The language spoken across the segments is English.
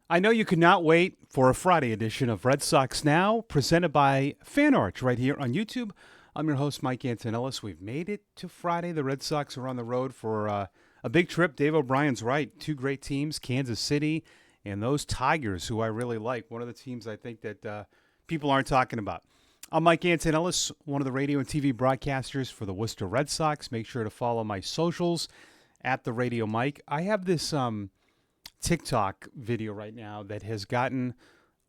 I know you could not wait for a Friday edition of Red Sox Now, presented by FanArch right here on YouTube. I'm your host, Mike Antonellis. We've made it to Friday. The Red Sox are on the road for a big trip. Dave O'Brien's right. Two great teams, Kansas City and those Tigers, who I really like. One of the teams I think that people aren't talking about. I'm Mike Antonellis, one of the radio and TV broadcasters for the Worcester Red Sox. Make sure to follow my socials at the Radio Mike. I have this TikTok video right now that has gotten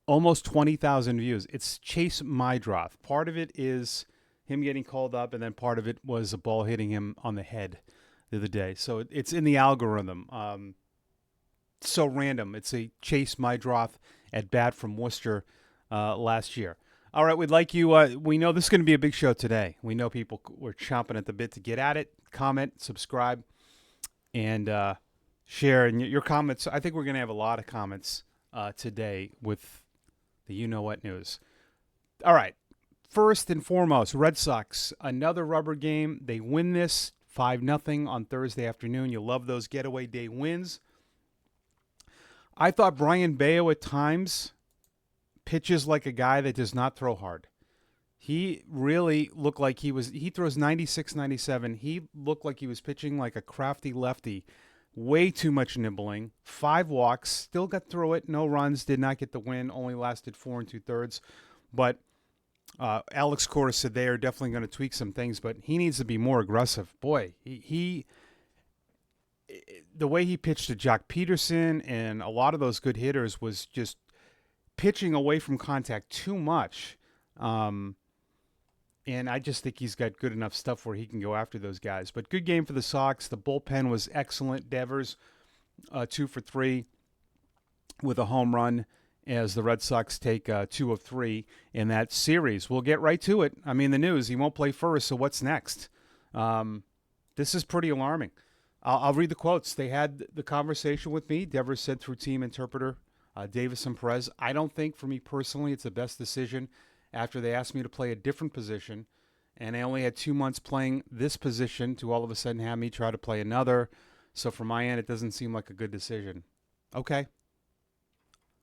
almost 20,000 views. It's Chase Mydroth. Part of it is him getting called up, and then part of it was a ball hitting him on the head the other day. So it's in the algorithm. So random. It's a Chase Mydroth at bat from Worcester last year. All right, we'd like you. We know this is going to be a big show today. We know people were chomping at the bit to get at it. Comment, subscribe, and share. And your comments, I think we're going to have a lot of comments today with the you-know-what news. All right, first and foremost, Red Sox, another rubber game. They win this 5-0 on Thursday afternoon. You love those getaway day wins. I thought Brian Bayo at times pitches like a guy that does not throw hard. He really looked like he throws 96, 97. He looked like he was pitching like a crafty lefty. Way too much nibbling. 5 walks. Still got through it. No runs. Did not get the win. Only lasted 4 2/3. But Alex Cora said they are definitely going to tweak some things, but he needs to be more aggressive. Boy, he the way he pitched to Jock Peterson and a lot of those good hitters was just pitching away from contact too much. And I just think he's got good enough stuff where he can go after those guys. But good game for the Sox. The bullpen was excellent. Devers, 2 for 3 with a home run as the Red Sox take 2 of 3 in that series. We'll get right to it. I mean, the news, he won't play first, so what's next? This is pretty alarming. I'll read the quotes. They had the conversation with me. Devers said through team interpreter Davis and Perez, I don't think for me personally it's the best decision after they asked me to play a different position, and I only had 2 months playing this position to all of a sudden have me try to play another. So from my end, it doesn't seem like a good decision. Okay.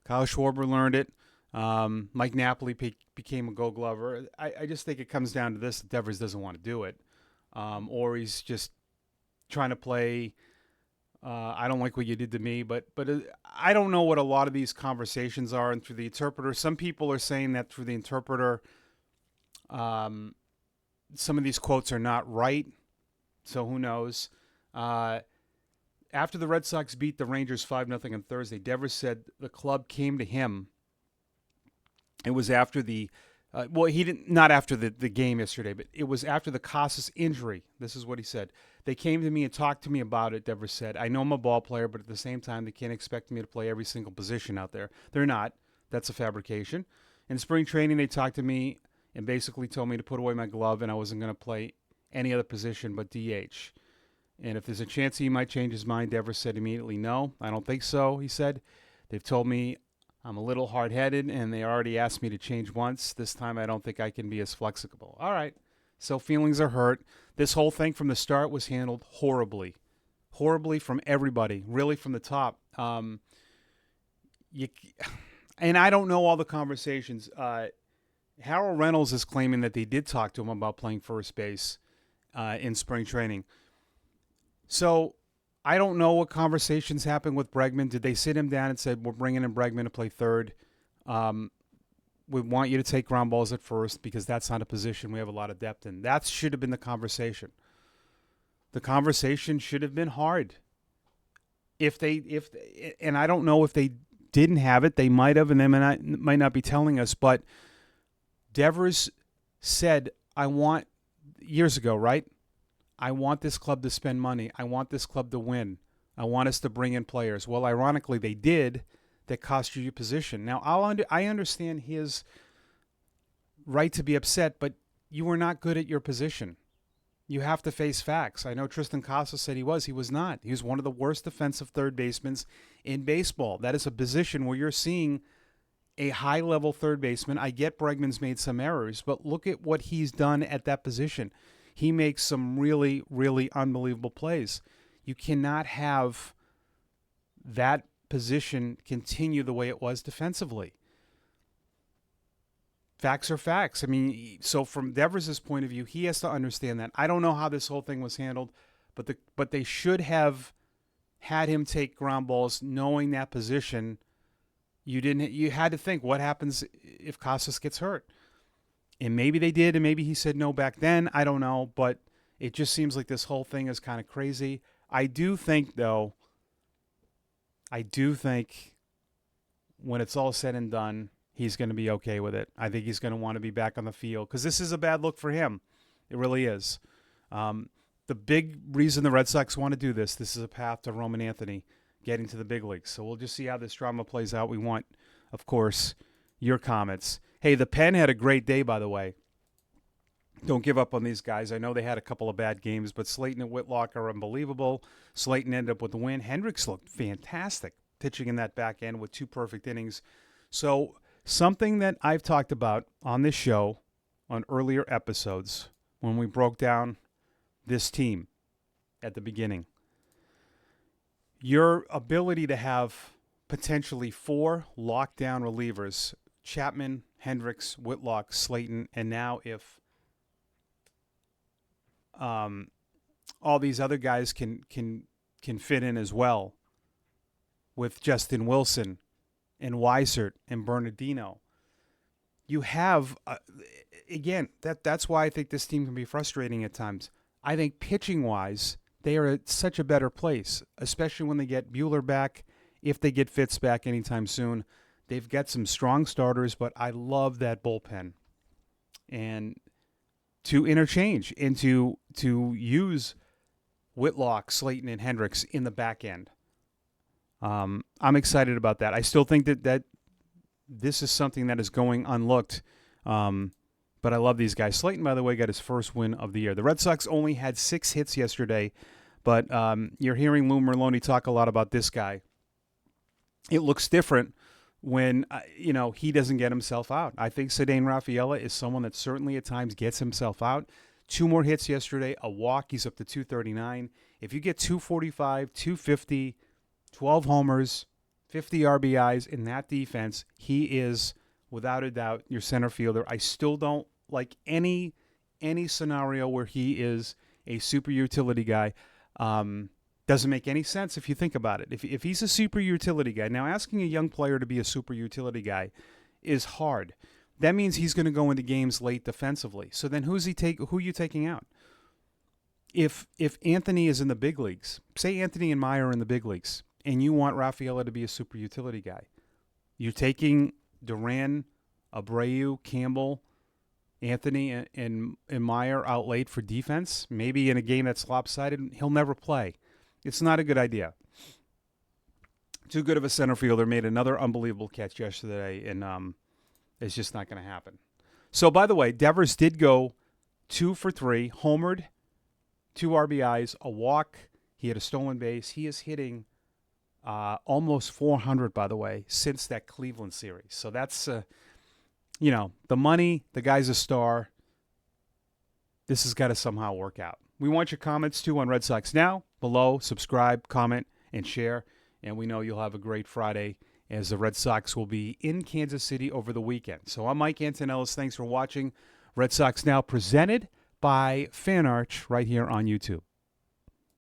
Kyle Schwarber learned it. Mike Napoli became a Gold Glover. I just think it comes down to this. Devers doesn't want to do it. Or he's just trying to play, I don't like what you did to me, but I don't know what a lot of these conversations are. And through the interpreter, some people are saying that through the interpreter, some of these quotes are not right. So who knows? After the Red Sox beat the Rangers 5-0 on Thursday, Devers said the club came to him. It was after he didn't, not after the game yesterday, but it was after the Casas injury. This is what he said. They came to me and talked to me about it, Devers said. I know I'm a ball player, but at the same time, they can't expect me to play every single position out there. They're not. That's a fabrication. In spring training, they talked to me and basically told me to put away my glove and I wasn't going to play any other position but DH. And if there's a chance he might change his mind, Devers said immediately, no, I don't think so, he said. They've told me I'm a little hard-headed, and they already asked me to change once. This time I don't think I can be as flexible. All right. So feelings are hurt. This whole thing from the start was handled horribly. Horribly from everybody, really from the top. And I don't know all the conversations. Harold Reynolds is claiming that they did talk to him about playing first base in spring training. So I don't know what conversations happened with Bregman. Did they sit him down and said, we're bringing in Bregman to play third? We want you to take ground balls at first because that's not a position we have a lot of depth in. That should have been the conversation. The conversation should have been hard. And I don't know if they didn't have it. They might have, and they might not be telling us. But Devers said, years ago, right? I want this club to spend money. I want this club to win. I want us to bring in players. Well, ironically, they did. That cost you your position. Now, I understand his right to be upset, but you were not good at your position. You have to face facts. I know Tristan Casas said he was. He was not. He was one of the worst defensive third basemen in baseball. That is a position where you're seeing a high-level third baseman. I get Bregman's made some errors, but look at what he's done at that position. He makes some really, really unbelievable plays. You cannot have that position continue the way it was defensively. Facts are facts. I mean, so from Devers' point of view, he has to understand that. I don't know how this whole thing was handled, but they should have had him take ground balls knowing that position. You had to think, what happens if Casas gets hurt? And maybe they did, and maybe he said no back then. I don't know, but it just seems like this whole thing is kind of crazy. I do think, though, when it's all said and done, he's going to be okay with it. I think he's going to want to be back on the field because this is a bad look for him. It really is. The big reason the Red Sox want to do this is a path to Roman Anthony getting to the big leagues. So we'll just see how this drama plays out. We want, of course, your comments. Hey, the Pen had a great day, by the way. Don't give up on these guys. I know they had a couple of bad games, but Slayton and Whitlock are unbelievable. Slayton ended up with the win. Hendricks looked fantastic pitching in that back end with 2 perfect innings. So something that I've talked about on this show on earlier episodes when we broke down this team at the beginning, your ability to have potentially 4 lockdown relievers, Chapman, Hendricks, Whitlock, Slayton, and now if all these other guys can fit in as well with Justin Wilson and Weissert and Bernardino. You have, again, that's why I think this team can be frustrating at times. I think pitching-wise, they are at such a better place, especially when they get Buehler back, if they get Fitz back anytime soon. They've got some strong starters, but I love that bullpen. And to interchange and to use Whitlock, Slayton, and Hendricks in the back end. I'm excited about that. I still think that this is something that is going unlooked, but I love these guys. Slayton, by the way, got his first win of the year. The Red Sox only had 6 hits yesterday, but you're hearing Lou Merloni talk a lot about this guy. It looks different when he doesn't get himself out. I think Cedane Rafaela is someone that certainly at times gets himself out. 2 more hits yesterday, a walk. He's up to 239. If you get 245, 250, 12 homers, 50 RBIs in that defense, he is, without a doubt, your center fielder. I still don't like any scenario where he is a super utility guy. Doesn't make any sense if you think about it. If he's a super utility guy, now asking a young player to be a super utility guy is hard. That means he's going to go into games late defensively. So then who are you taking out? If Anthony is in the big leagues, say Anthony and Meyer are in the big leagues, and you want Rafaela to be a super utility guy, you're taking Duran, Abreu, Campbell, Anthony, and Meyer out late for defense. Maybe in a game that's lopsided, he'll never play. It's not a good idea. Too good of a center fielder, made another unbelievable catch yesterday, and it's just not going to happen. So, by the way, Devers did go 2 for 3, homered, 2 RBIs, a walk. He had a stolen base. He is hitting almost 400, by the way, since that Cleveland series. So that's, the money, the guy's a star. This has got to somehow work out. We want your comments, too, on Red Sox Now. Below, subscribe, comment, and share. And we know you'll have a great Friday as the Red Sox will be in Kansas City over the weekend. So I'm Mike Antonellis. Thanks for watching Red Sox Now, presented by FanArch right here on YouTube.